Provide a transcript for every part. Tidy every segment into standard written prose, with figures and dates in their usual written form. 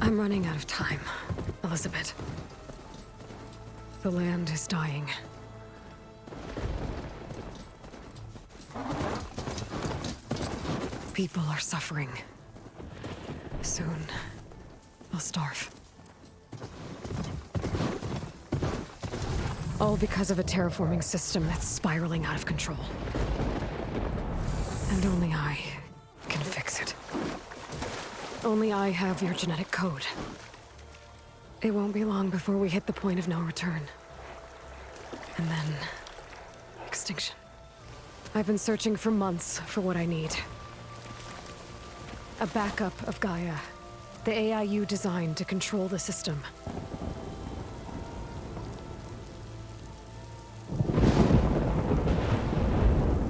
I'm running out of time, Elizabeth. The land is dying. People are suffering. Soon, they'll starve. All because of a terraforming system that's spiraling out of control. And only I can fix it. Only I have your genetic code. It won't be long before we hit the point of no return. And then... extinction. I've been searching for months for what I need. A backup of Gaia. The AI you designed to control the system.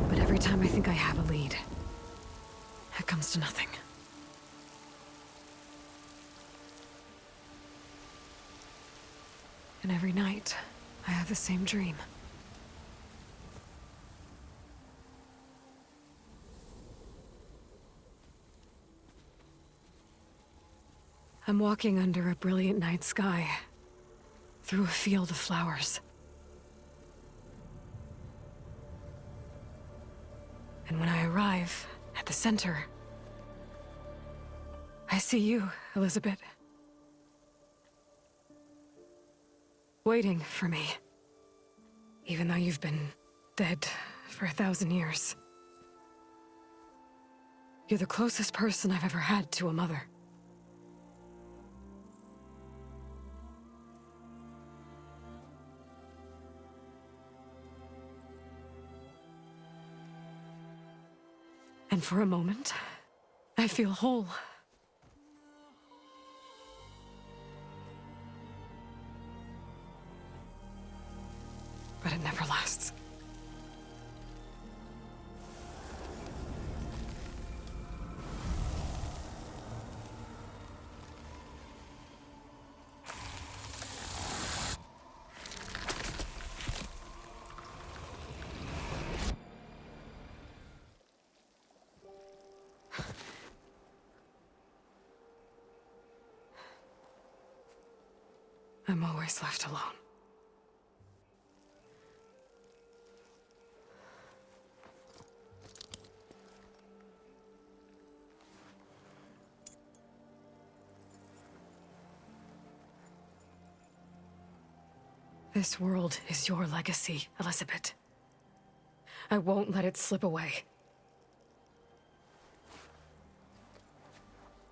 But every time I think I have a lead, it comes to nothing. And every night, I have the same dream. I'm walking under a brilliant night sky, through a field of flowers. And when I arrive at the center, I see you, Elizabeth. Waiting for me. Even though you've been dead for 1,000 years. You're the closest person I've ever had to a mother. And for a moment, I feel whole. But it never lasts. I'm always left alone. This world is your legacy, Elizabeth. I won't let it slip away.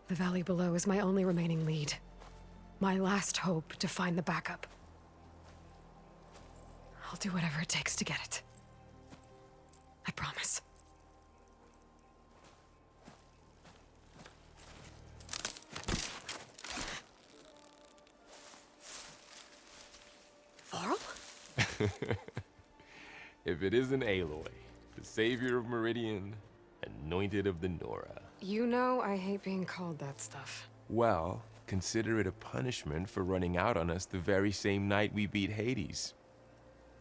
The valley below is my only remaining lead. My last hope to find the backup. I'll do whatever it takes to get it. I promise. Varl? If it isn't Aloy, the savior of Meridian, anointed of the Nora. You know I hate being called that stuff. Well, consider it a punishment for running out on us the very same night we beat Hades.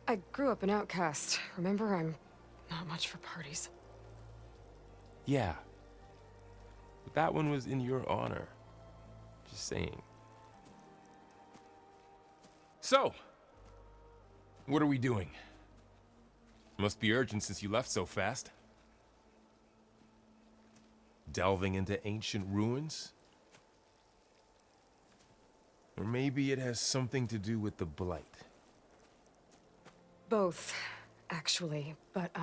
I grew up an outcast. Remember, I'm not much for parties. Yeah. But that one was in your honor. Just saying. So, what are we doing? Must be urgent since you left so fast. Delving into ancient ruins? Or maybe it has something to do with the Blight. Both, actually, but,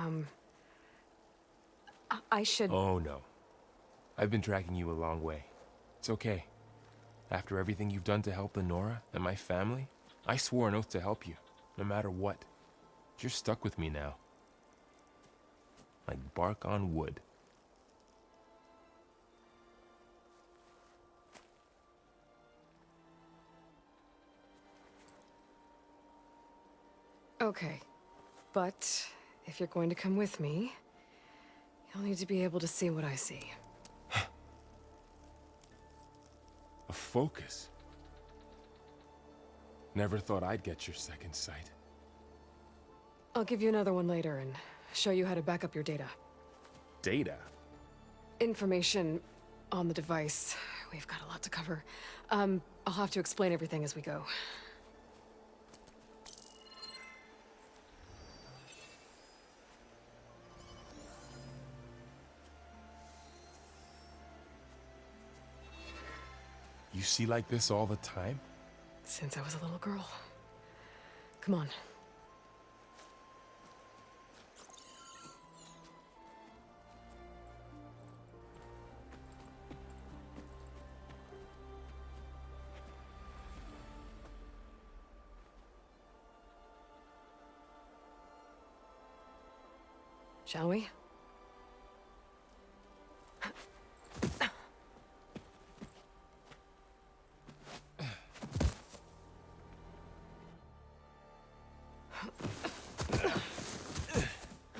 I should... Oh, no. I've been tracking you a long way. It's okay. After everything you've done to help the Nora and my family, I swore an oath to help you, no matter what. You're stuck with me now. Like bark on wood. Okay, but if you're going to come with me, you'll need to be able to see what I see. A focus? Never thought I'd get your second sight. I'll give you another one later and show you how to back up your data. Data? Information on the device we've got a lot to cover. I'll have to explain everything as we go. You see like this all the time? Since I was a little girl. Come on. Shall we?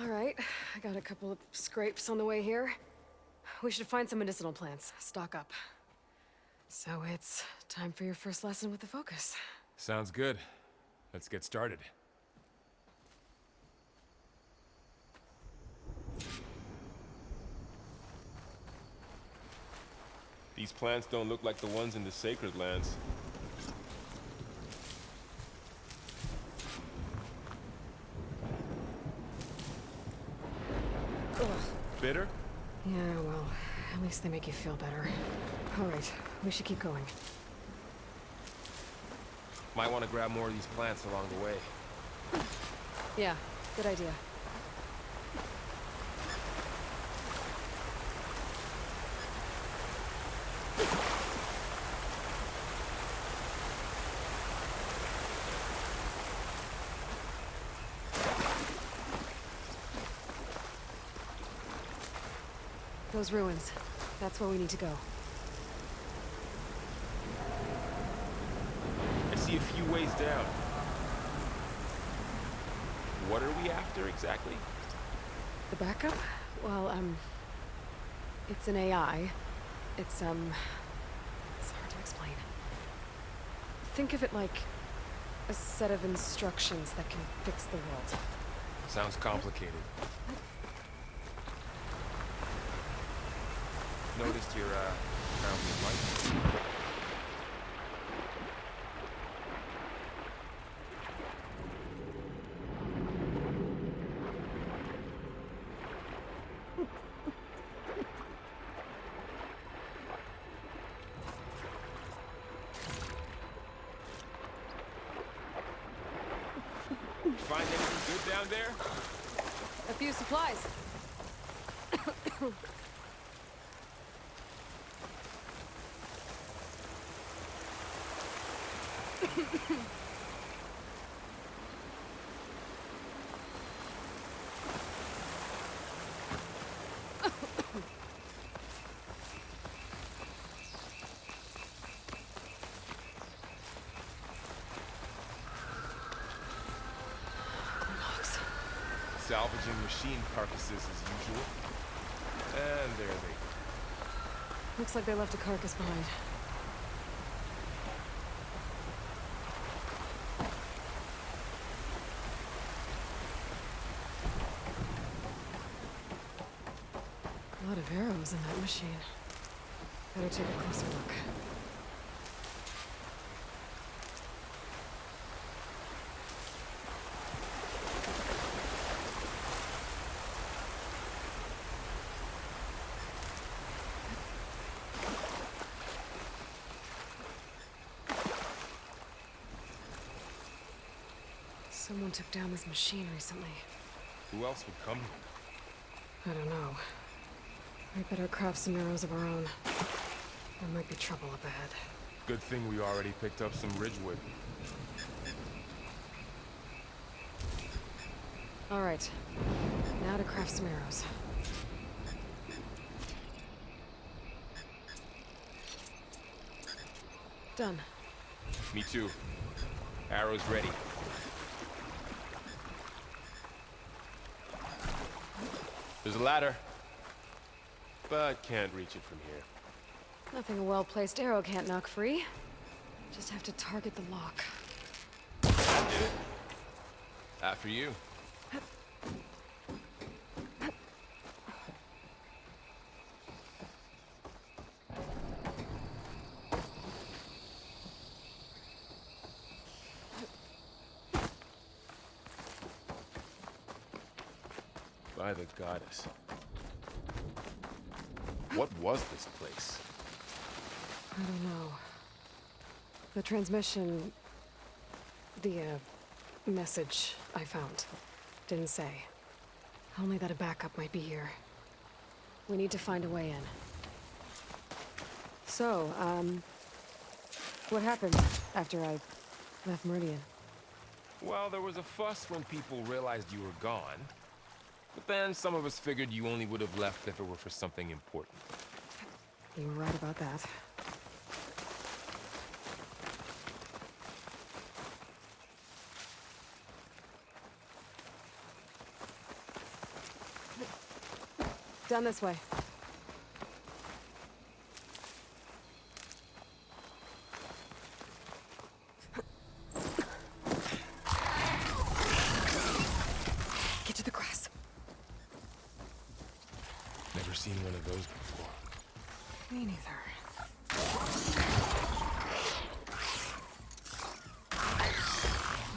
All right, I got a couple of scrapes on the way here. We should find some medicinal plants, stock up. So it's time for your first lesson with the Focus. Sounds good. Let's get started. These plants don't look like the ones in the Sacred Lands. Ugh. Bitter? Yeah, well, at least they make you feel better. All right, we should keep going. Might want to grab more of these plants along the way. Yeah, good idea. Those ruins. That's where we need to go. I see a few ways down. What are we after exactly? The backup? Well, it's an AI. It's hard to explain. Think of it like a set of instructions that can fix the world. Sounds complicated. Noticed your, found light. Find anything good down there? A few supplies. Salvaging machine carcasses as usual. And there they go. Looks like they left a carcass behind. A lot of arrows in that machine. Better take a closer look. Someone took down this machine recently. Who else would come? I don't know. We better craft some arrows of our own. There might be trouble up ahead. Good thing we already picked up some ridgewood. All right. Now to craft some arrows. Done. Me too. Arrows ready. There's a ladder, but can't reach it from here. Nothing a well-placed arrow can't knock free. Just have to target the lock. That did it. After you. By the goddess. What was this place? I don't know. The transmission... The, message I found didn't say. Only that a backup might be here. We need to find a way in. So, what happened after I left Meridian? Well, there was a fuss when people realized you were gone. But then some of us figured you only would have left if it were for something important. You were right about that. Down this way. Get to the grass. Never seen one of those before. Me neither.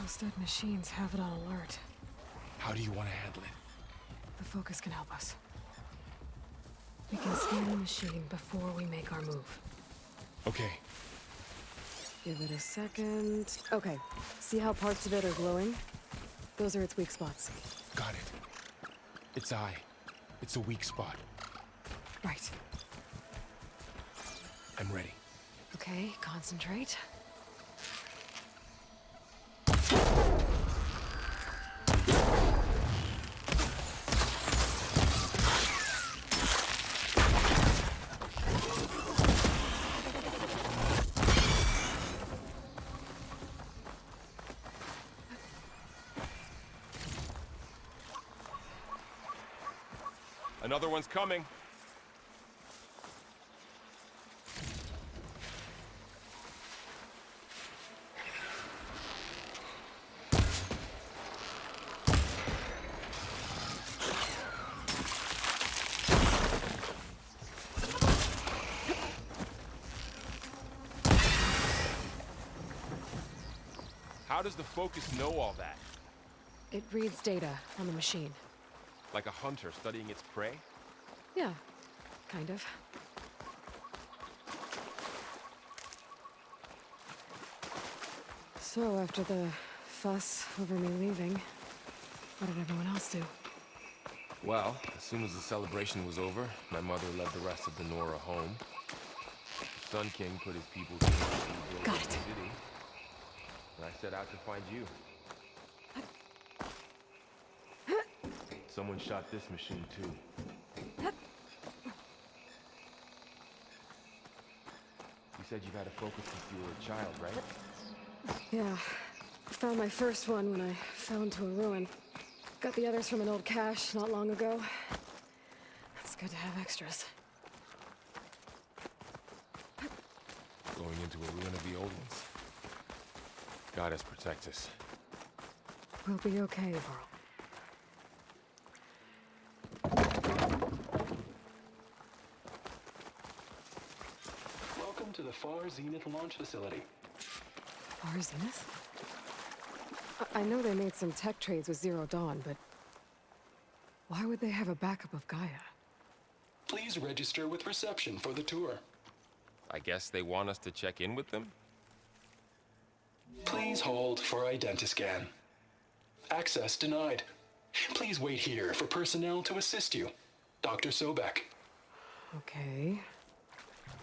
Those dead machines have it on alert. How do you want to handle it? The focus can help us. We can scan the machine before we make our move. Okay. Give it a second. Okay. See how parts of it are glowing? Those are its weak spots. Got it. Its eye. It's a weak spot. Right. I'm ready. Okay, concentrate. Another one's coming. How does the focus know all that? It reads data on the machine. Like a hunter studying its prey? Yeah, kind of. So, after the fuss over me leaving, what did everyone else do? Well, as soon as the celebration was over, my mother led the rest of the Nora home. The Sun King put his people to rebuild Got the it. city. And I set out to find you. Someone shot this machine too. You said you've had a focus since you were a child, right? Yeah. I found my first one when I fell into a ruin. Got the others from an old cache not long ago. It's good to have extras. Going into a ruin of the old ones. Goddess protect us. We'll be okay, Varl. Welcome to the Far Zenith launch facility. Far Zenith? I know they made some tech trades with Zero Dawn, but why would they have a backup of Gaia? Please register with reception for the tour. I guess they want us to check in with them? Please hold for identiscan. Access denied. Please wait here for personnel to assist you. Dr. Sobek. Okay.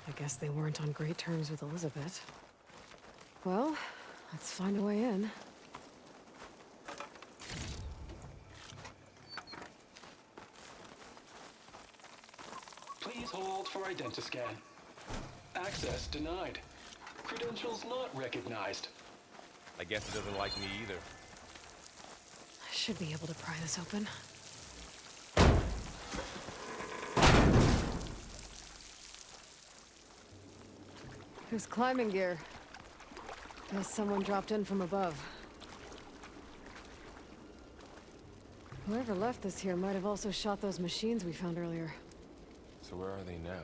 I guess they weren't on great terms with Elizabeth. Well, let's find a way in. Please hold for identiscan. Access denied. Credentials not recognized. I guess it doesn't like me either. I should be able to pry this open. There's climbing gear. Guess someone dropped in from above. Whoever left this here might have also shot those machines we found earlier. So where are they now?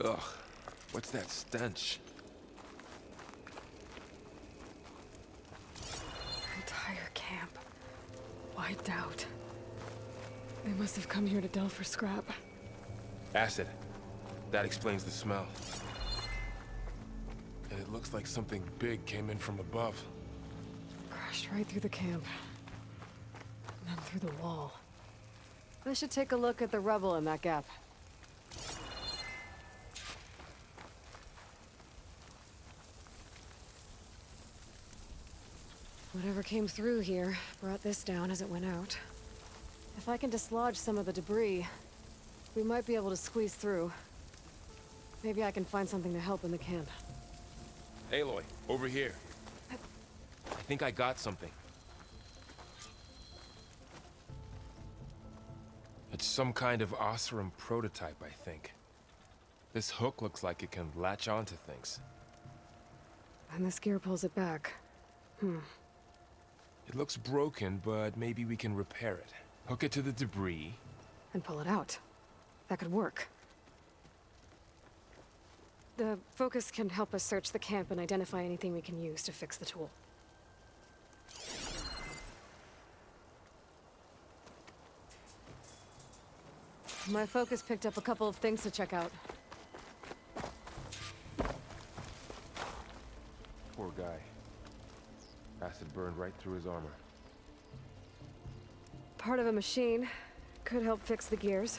Ugh, what's that stench? Entire camp. Wiped out. They must have come here to delve for scrap. Acid. That explains the smell. And it looks like something big came in from above. Crashed right through the camp. And then through the wall. I should take a look at the rubble in that gap. Whatever came through here brought this down as it went out. If I can dislodge some of the debris, we might be able to squeeze through. Maybe I can find something to help in the camp. Aloy, over here. I think I got something. It's some kind of Oseram prototype, I think. This hook looks like it can latch onto things. And this gear pulls it back. It looks broken, but maybe we can repair it. Hook it to the debris. And pull it out. That could work. The focus can help us search the camp and identify anything we can use to fix the tool. My focus picked up a couple of things to check out. Poor guy. Acid burned right through his armor. Part of a machine. Could help fix the gears.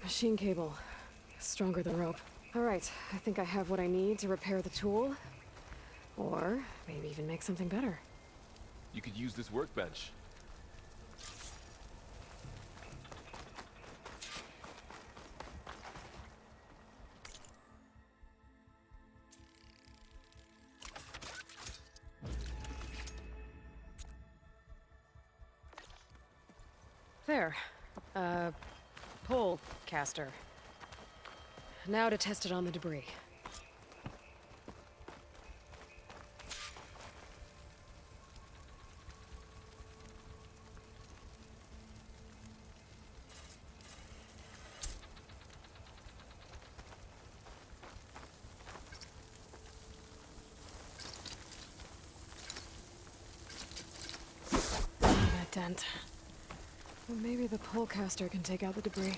Machine cable. Stronger than rope. All right, I think I have what I need to repair the tool. Or maybe even make something better. You could use this workbench. There. Pole caster. Now to test it on the debris. Not a dent. Well, maybe the pole caster can take out the debris.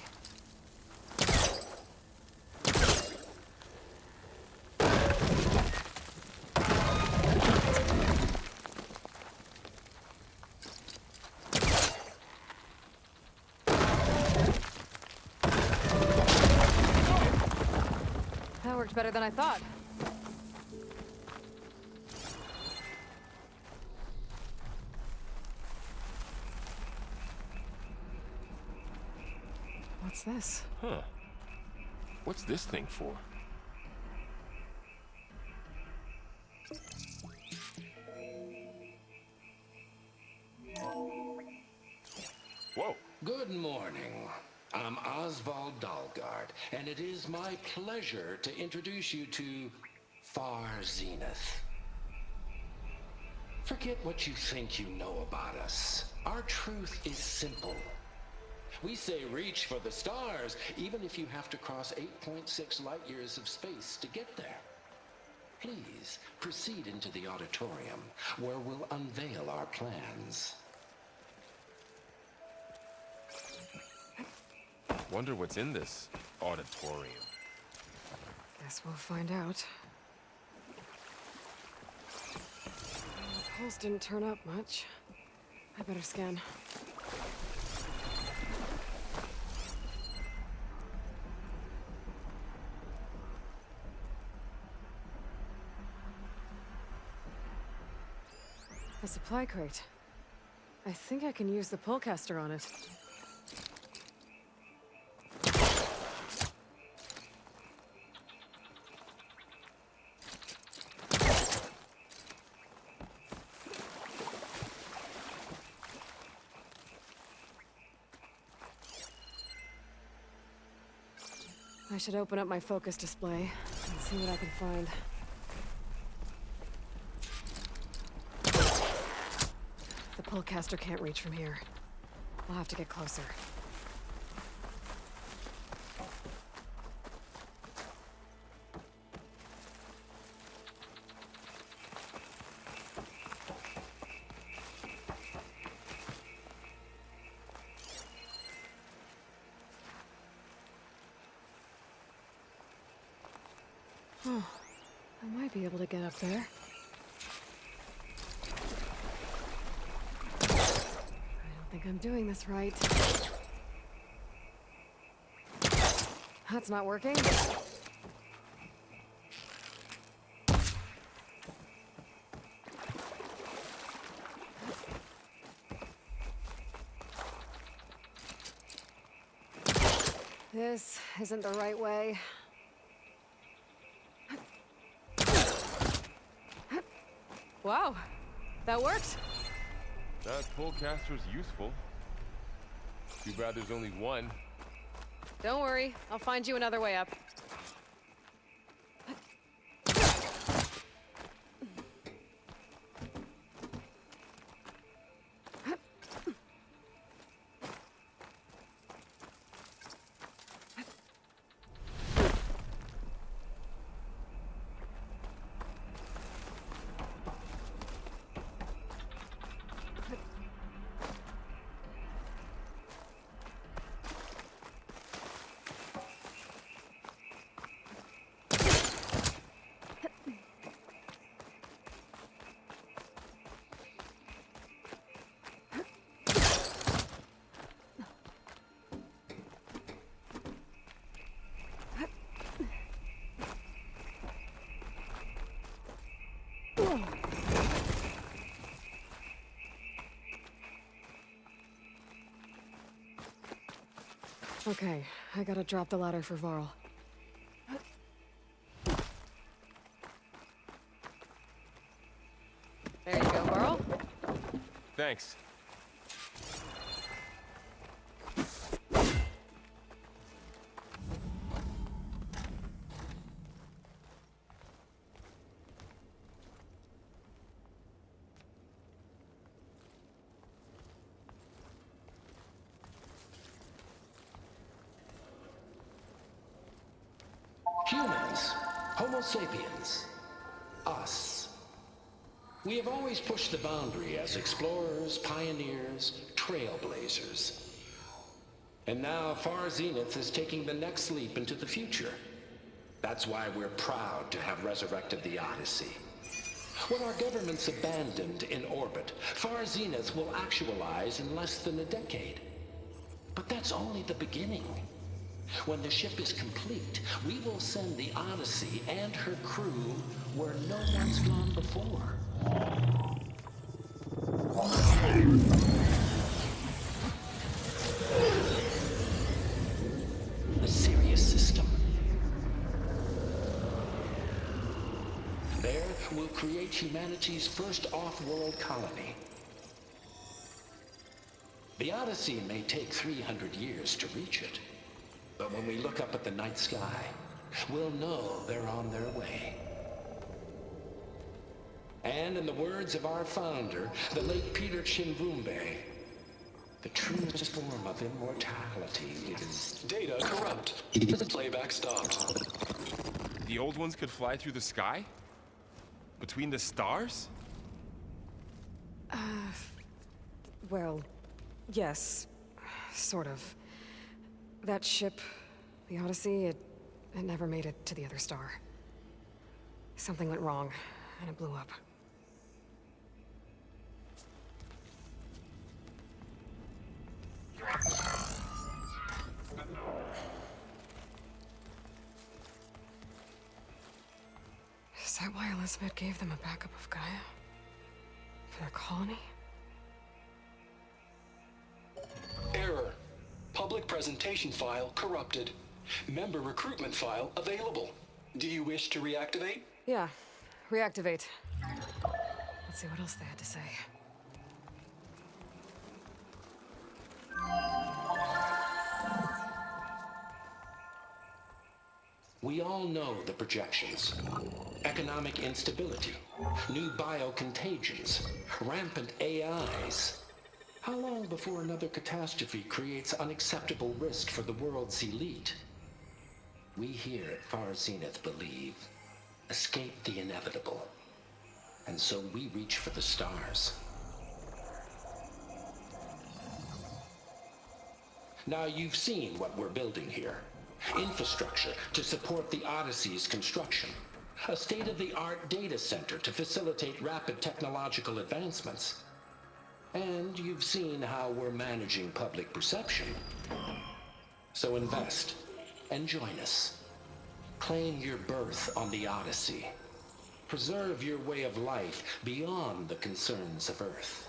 That worked better than I thought. What's this? Huh. What's this thing for? Whoa. Good morning. I'm Oswald Dalgard, and it is my pleasure to introduce you to Far Zenith. Forget what you think you know about us. Our truth is simple. We say reach for the stars, even if you have to cross 8.6 light years of space to get there. Please proceed into the auditorium, where we'll unveil our plans. Wonder what's in this auditorium. Guess we'll find out. The pulse didn't turn up much. I better scan. A supply crate. I think I can use the pullcaster on it. I should open up my focus display and see what I can find. The pullcaster can't reach from here. I'll have to get closer. Oh, I might be able to get up there. I don't think I'm doing this right. That's not working. This isn't the right way. Wow, that worked. That pullcaster's useful. Too bad there's only one. Don't worry, I'll find you another way up. Okay, I gotta drop the ladder for Varl. There you go, Varl. Thanks. Humans, Homo sapiens, us. We have always pushed the boundary as explorers, pioneers, trailblazers. And now Far Zenith is taking the next leap into the future. That's why we're proud to have resurrected the Odyssey. When our government's abandoned in orbit, Far Zenith will actualize in less than a decade. But that's only the beginning. When the ship is complete, we will send the Odyssey and her crew where no one's gone before. The Sirius system. There, we'll create humanity's first off-world colony. The Odyssey may take 300 years to reach it. But when we look up at the night sky, we'll know they're on their way. And in the words of our founder, the late Peter Chinvumbe, the truest form of immortality is... Data corrupt. Playback stopped. The old ones could fly through the sky? Between the stars? Well, yes, sort of. That ship, the Odyssey, it never made it to the other star. Something went wrong, and it blew up. Is that why Elizabeth gave them a backup of Gaia? For their colony? Error. Public presentation file corrupted. Member recruitment file available. Do you wish to reactivate? Yeah. Reactivate. Let's see what else they had to say. We all know the projections. Economic instability, new biocontagions, rampant AIs. How long before another catastrophe creates unacceptable risk for the world's elite? We here at Far Zenith believe, escape the inevitable. And so we reach for the stars. Now you've seen what we're building here. Infrastructure to support the Odyssey's construction. A state-of-the-art data center to facilitate rapid technological advancements. And you've seen how we're managing public perception. So invest and join us. Claim your berth on the Odyssey. Preserve your way of life beyond the concerns of Earth.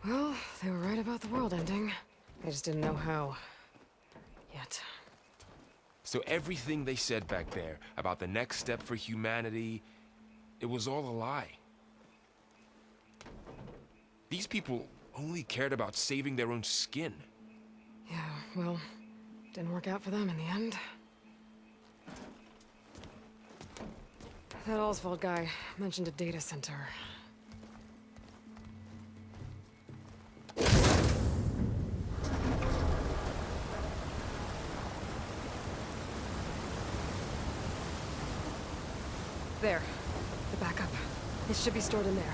Well, they were right about the world ending. They just didn't know how. Yet. So everything they said back there about the next step for humanity, it was all a lie. These people only cared about saving their own skin. Yeah, well, didn't work out for them in the end. That Oswald guy mentioned a data center. There. The backup. It should be stored in there.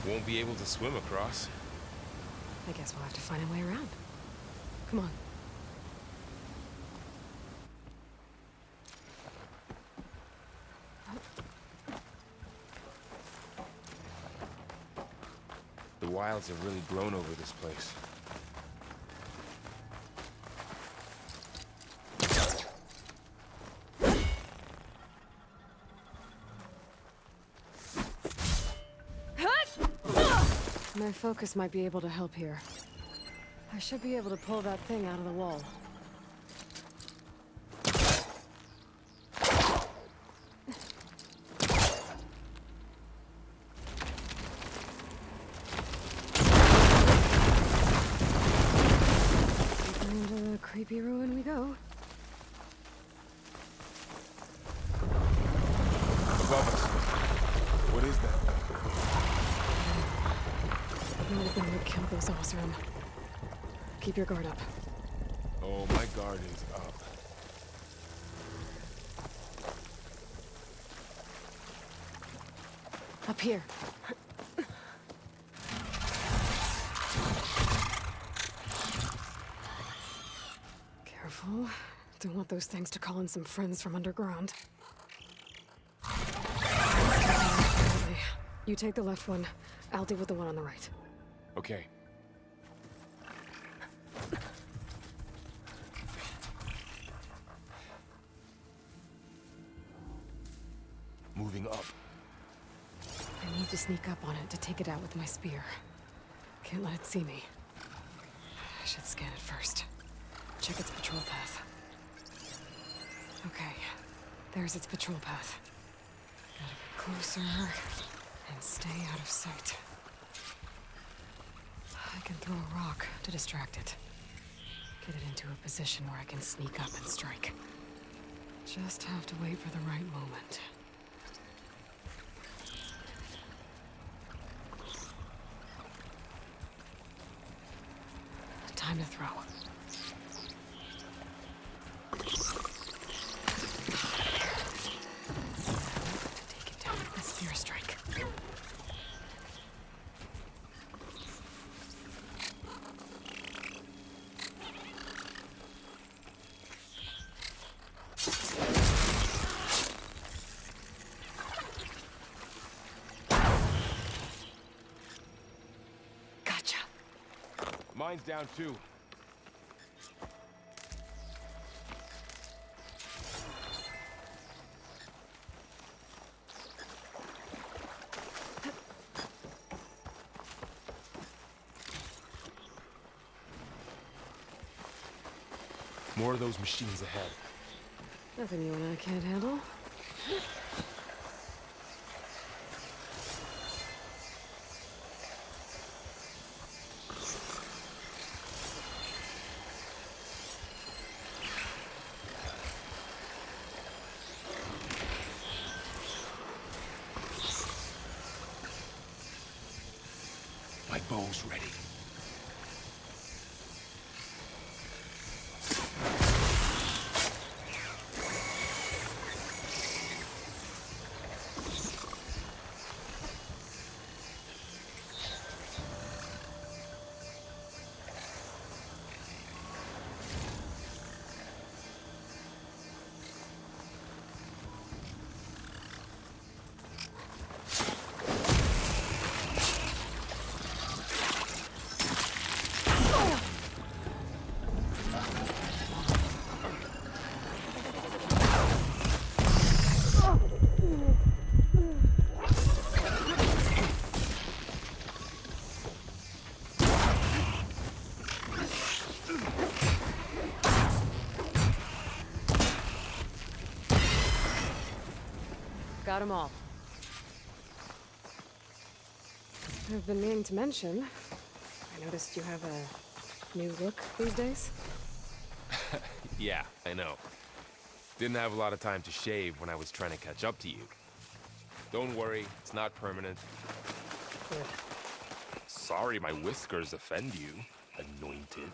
Won't be able to swim across. I guess we'll have to find a way around. Come on. The wilds have really grown over this place. My focus might be able to help here. I should be able to pull that thing out of the wall. Deeper into the creepy ruin we go. Above us. What is that? Not a thing would kill those Osram. Keep your guard up. Oh, my guard is up. Up here. Careful. Don't want those things to call in some friends from underground. You take the left one. I'll deal with the one on the right. Okay. Moving up. I need to sneak up on it to take it out with my spear. Can't let it see me. I should scan it first. Check its patrol path. Okay, there's its patrol path. Gotta get closer and stay out of sight. I can throw a rock to distract it. Get it into a position where I can sneak up and strike. Just have to wait for the right moment. Time to throw. To take it down with the spear strike. Mine's down too. More of those machines ahead. Nothing you and I can't handle. My bow's ready. Got them all. I've been meaning to mention, I noticed you have a new look these days. Yeah, I know. Didn't have a lot of time to shave when I was trying to catch up to you. Don't worry, it's not permanent. Good. Sorry my whiskers offend you, anointed.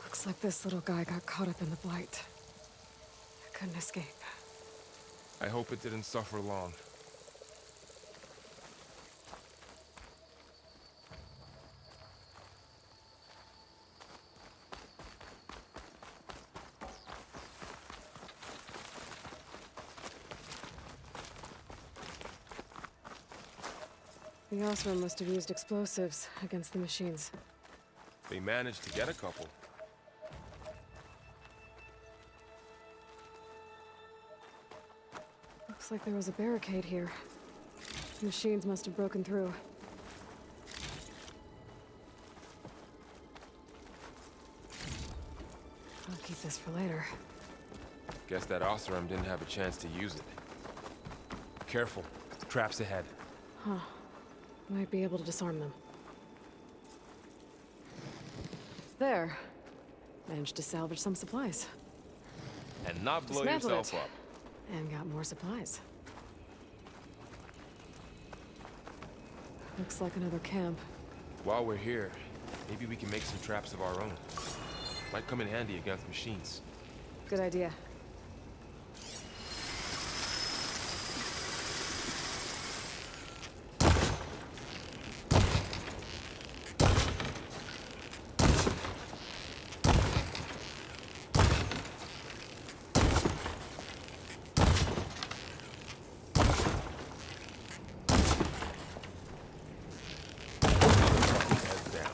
Looks like this little guy got caught up in the blight. Couldn't escape. I hope it didn't suffer long. The Osram must have used explosives against the machines. They managed to get a couple. Looks like there was a barricade here. The machines must have broken through. I'll keep this for later. Guess that Osram didn't have a chance to use it. Careful. Traps ahead. Huh. Might be able to disarm them. There. Managed to salvage some supplies. And not blow Dismantled yourself it. up. And got more supplies. Looks like another camp. While we're here, maybe we can make some traps of our own. Might come in handy against machines. Good idea. Head down.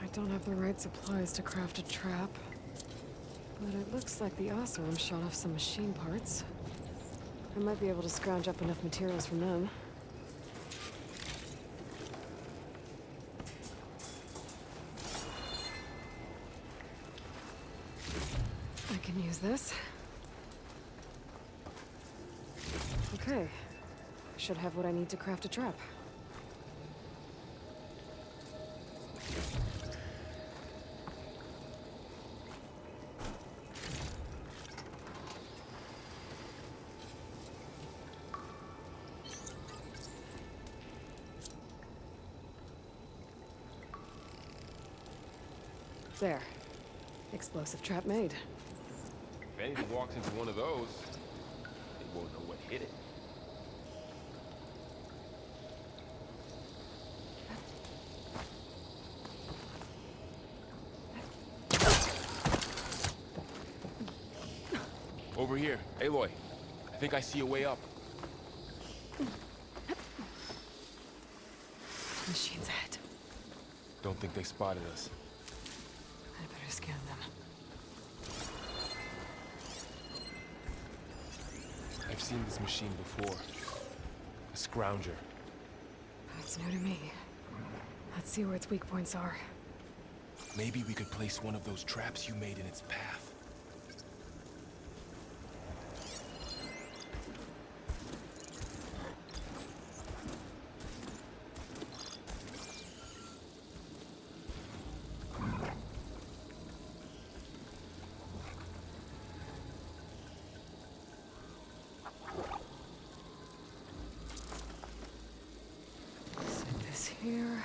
I don't have the right supplies to craft a trap. But it looks like the Osram shot off some machine parts. I might be able to scrounge up enough materials from them. I can use this. Okay, Should have what I need to craft a trap. There. Explosive trap made. If anything walks into one of those, they won't know what hit it. Over here, Aloy. I think I see a way up. Machine's ahead. Don't think they spotted us. I better scan them. I've seen this machine before. A scrounger. It's new to me. Let's see where its weak points are. Maybe we could place one of those traps you made in its path. Set this here.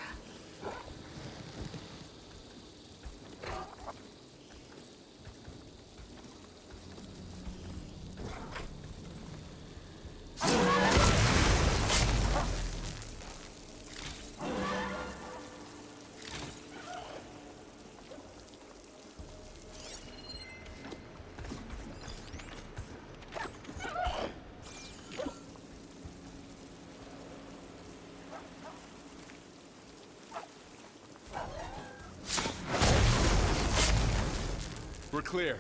We're clear.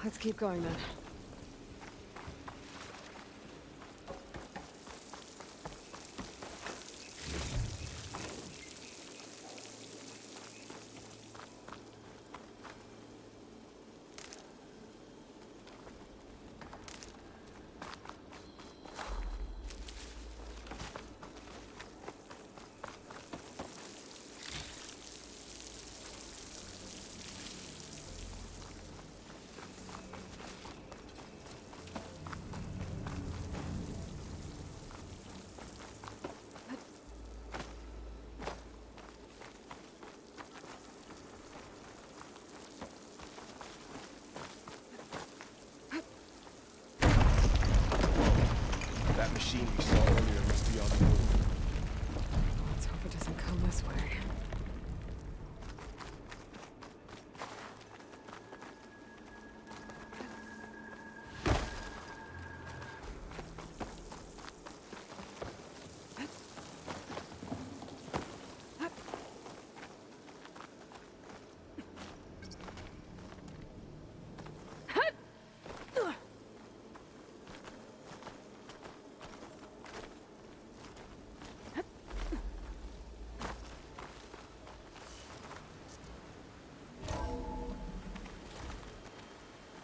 Let's keep going then. That machine we saw earlier must be on the move. Let's hope it doesn't come this way.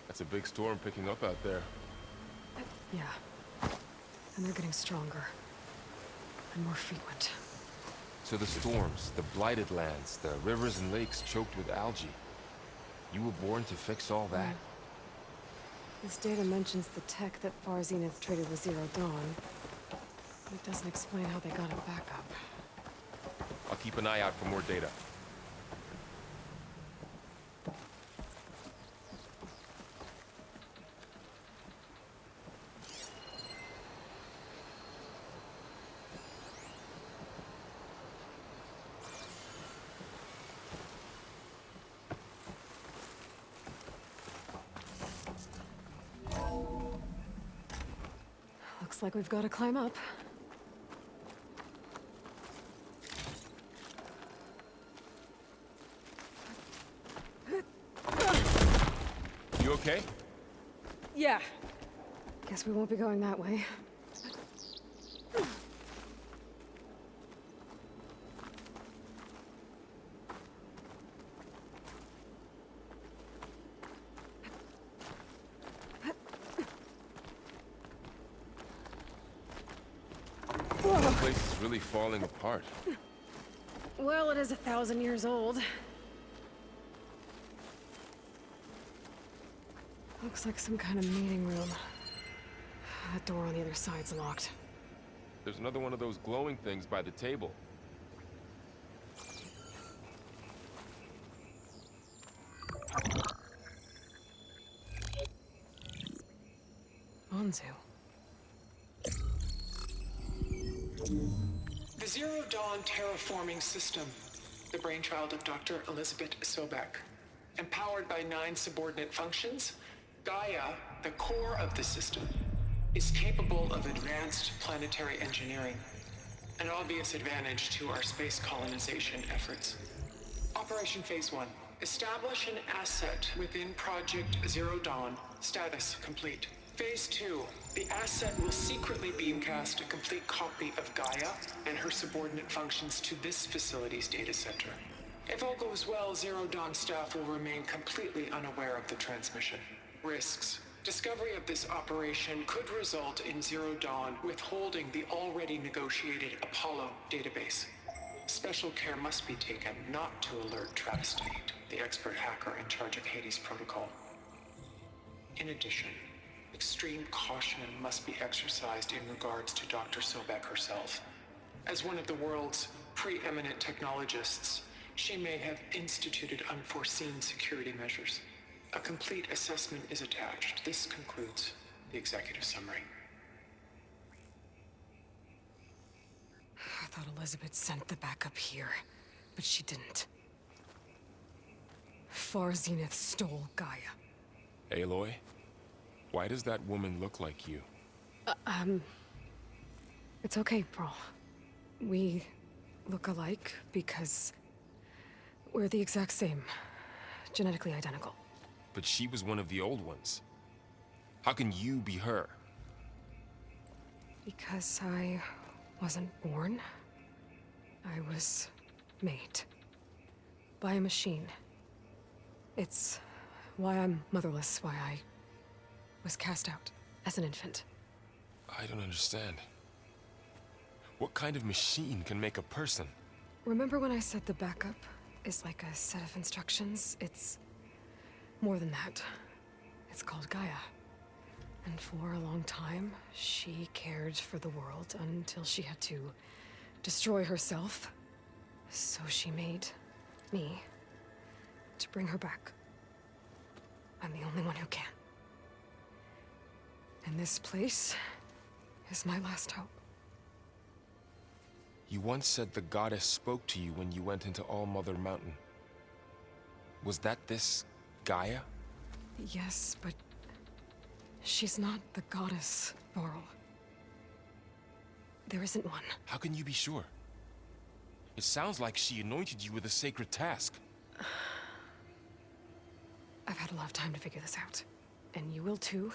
It's a big storm picking up out there. Yeah. And they're getting stronger. And more frequent. So the storms, the blighted lands, the rivers and lakes choked with algae. You were born to fix all that? This data mentions the tech that Far Zenith traded with Zero Dawn. But it doesn't explain how they got it back up. I'll keep an eye out for more data. Looks like we've got to climb up. You okay? Yeah. Guess we won't be going that way. The place is really falling apart. Well, it is 1,000 years old. Looks like some kind of meeting room. That door on the other side's locked. There's another one of those glowing things by the table. Onzu. The Zero Dawn terraforming system, the brainchild of Dr. Elizabeth Sobek. Empowered by 9 subordinate functions, Gaia, the core of the system, is capable of advanced planetary engineering, an obvious advantage to our space colonization efforts. Operation Phase 1. Establish an asset within Project Zero Dawn. Status complete. Phase 2. The asset will secretly beamcast a complete copy of Gaia and her subordinate functions to this facility's data center. If all goes well, Zero Dawn staff will remain completely unaware of the transmission. Risks. Discovery of this operation could result in Zero Dawn withholding the already negotiated Apollo database. Special care must be taken not to alert Travis Tate, the expert hacker in charge of Hades Protocol. In addition, extreme caution must be exercised in regards to Dr. Sobek herself. As one of the world's preeminent technologists, she may have instituted unforeseen security measures. A complete assessment is attached. This concludes the executive summary. I thought Elizabeth sent the backup here, but she didn't. Far Zenith stole Gaia. Aloy? Why does that woman look like you? It's okay, Pearl. We look alike because we're the exact same. Genetically identical. But she was one of the old ones. How can you be her? Because I wasn't born. I was made. By a machine. It's why I'm motherless, why I was cast out as an infant. I don't understand. What kind of machine can make a person? Remember when I said the backup is like a set of instructions? It's more than that. It's called Gaia. And for a long time, she cared for the world until she had to destroy herself. So she made me to bring her back. I'm the only one who can. And this place is my last hope. You once said the goddess spoke to you when you went into All Mother Mountain. Was that this Gaia? Yes, but she's not the goddess, Varl. There isn't one. How can you be sure? It sounds like she anointed you with a sacred task. I've had a lot of time to figure this out. And you will too,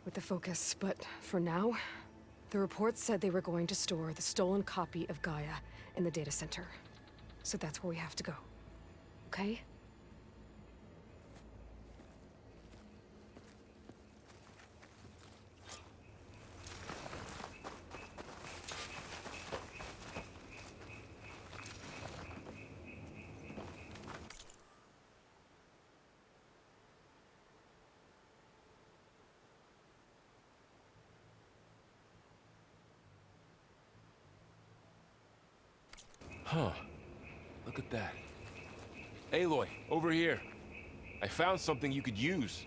with the focus. But for now, the reports said they were going to store the stolen copy of Gaia in the data center. So that's where we have to go. Okay? Huh. Look at that. Aloy, over here. I found something you could use.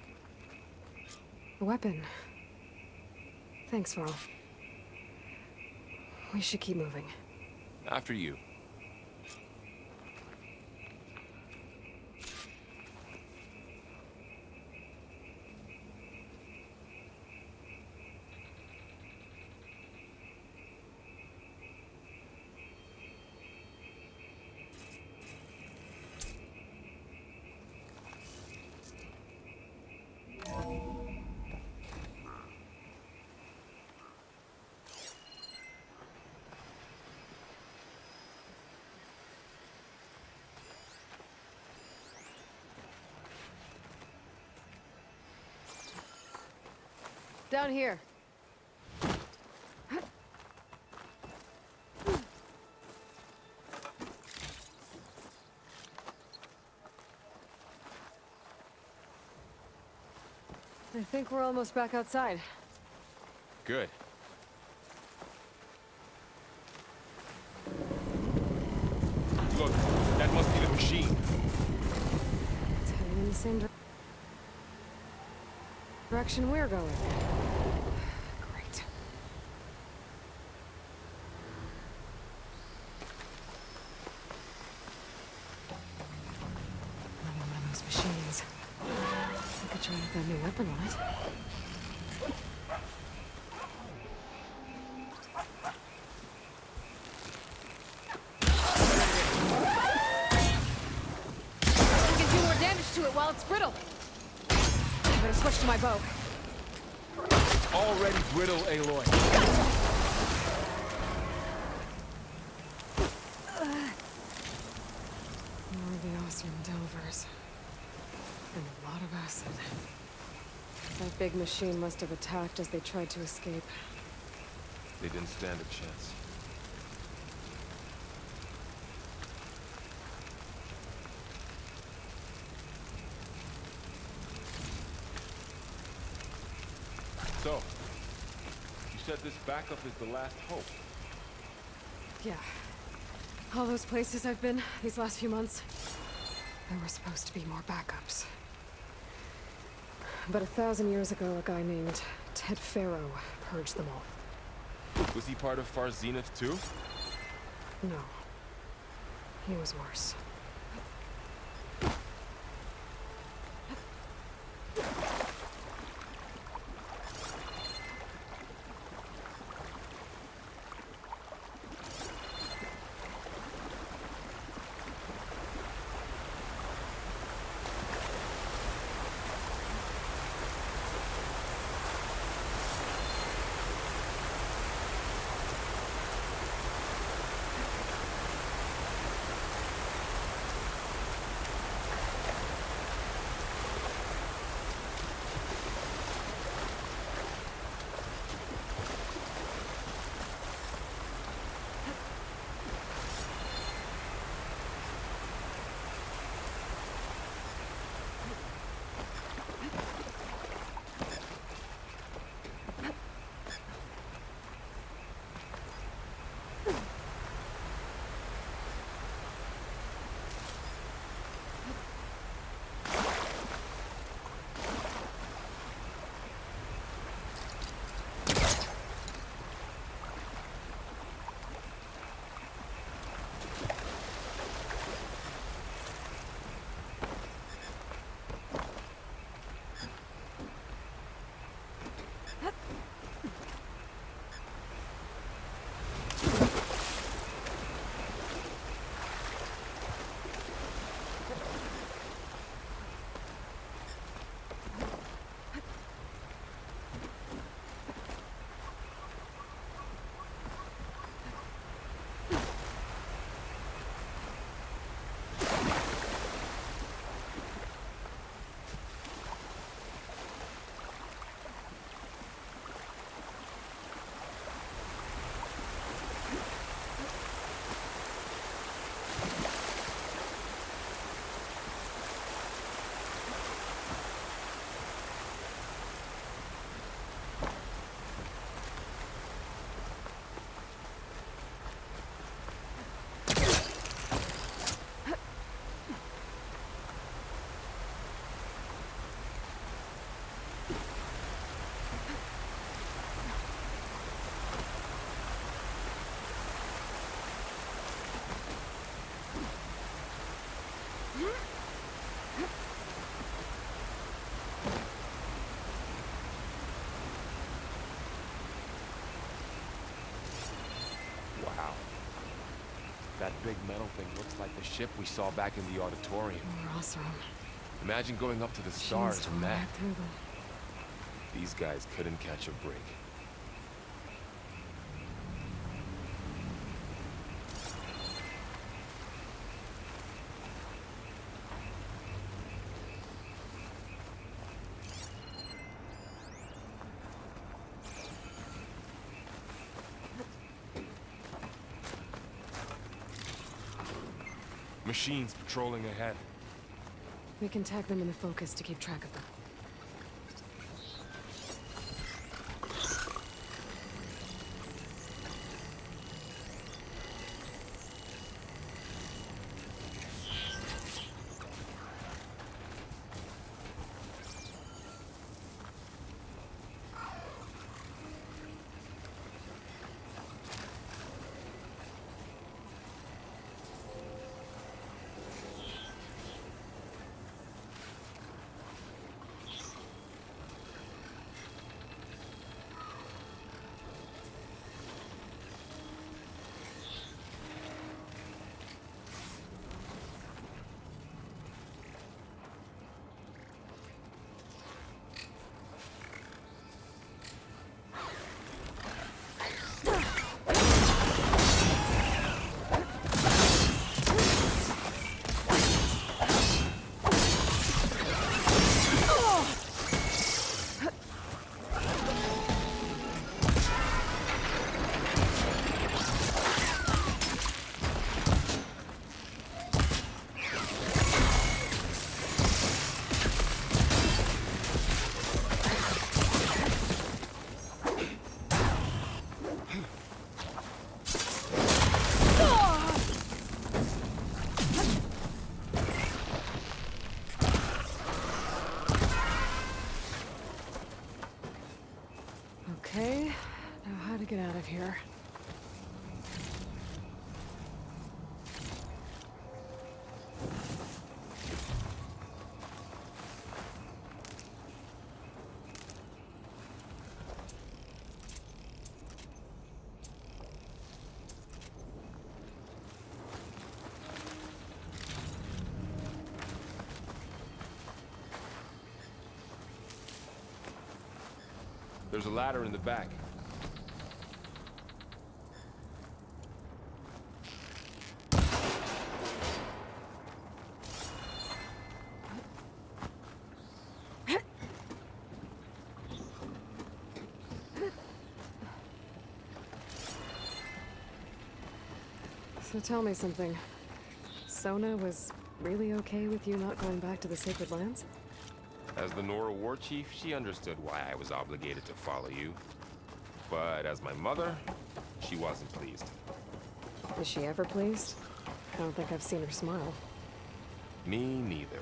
A weapon. Thanks, Varl. We should keep moving. After you. Down here. I think we're almost back outside. Good. Look, that must be the machine. It's heading in the same direction we're going. Great. Another one of those machines. I could try out that new weapon on it. I can do more damage to it while it's brittle. I better switch to my bow. Already brittle, Aloy. More of the awesome Delvers. And a lot of acid. That big machine must have attacked as they tried to escape. They didn't stand a chance. So, you said this backup is the last hope. Yeah. All those places I've been these last few months, there were supposed to be more backups. But 1,000 years ago, a guy named Ted Faro purged them all. Was he part of Far Zenith too? No. He was worse. That big metal thing looks like the ship we saw back in the auditorium. More awesome. Imagine going up to the stars Machines from that. right through them. These guys couldn't catch a break. Machines patrolling ahead. We can tag them in the focus to keep track of them. get out of here. There's a ladder in the back. So tell me something. Sona was really okay with you not going back to the Sacred Lands? As the Nora war chief, she understood why I was obligated to follow you. But as my mother, she wasn't pleased. Is she ever pleased? I don't think I've seen her smile. Me neither.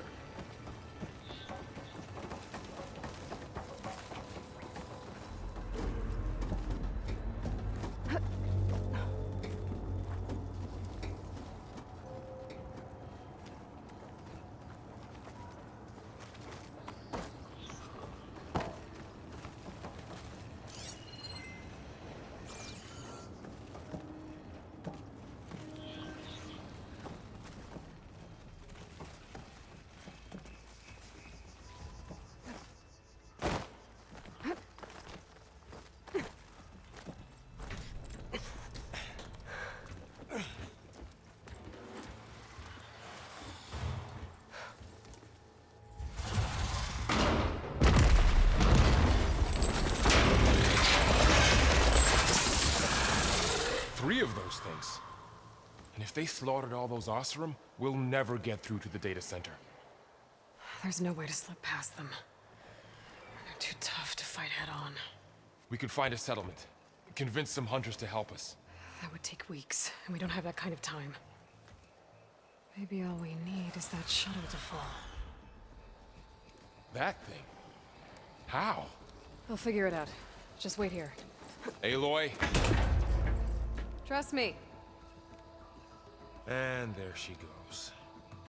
Three of those things. And if they slaughtered all those Oseram, we'll never get through to the data center. There's no way to slip past them. They're too tough to fight head-on. We could find a settlement. Convince some hunters to help us. That would take weeks, and we don't have that kind of time. Maybe all we need is that shuttle to fall. That thing? How? I'll figure it out. Just wait here. Aloy. Trust me. And there she goes.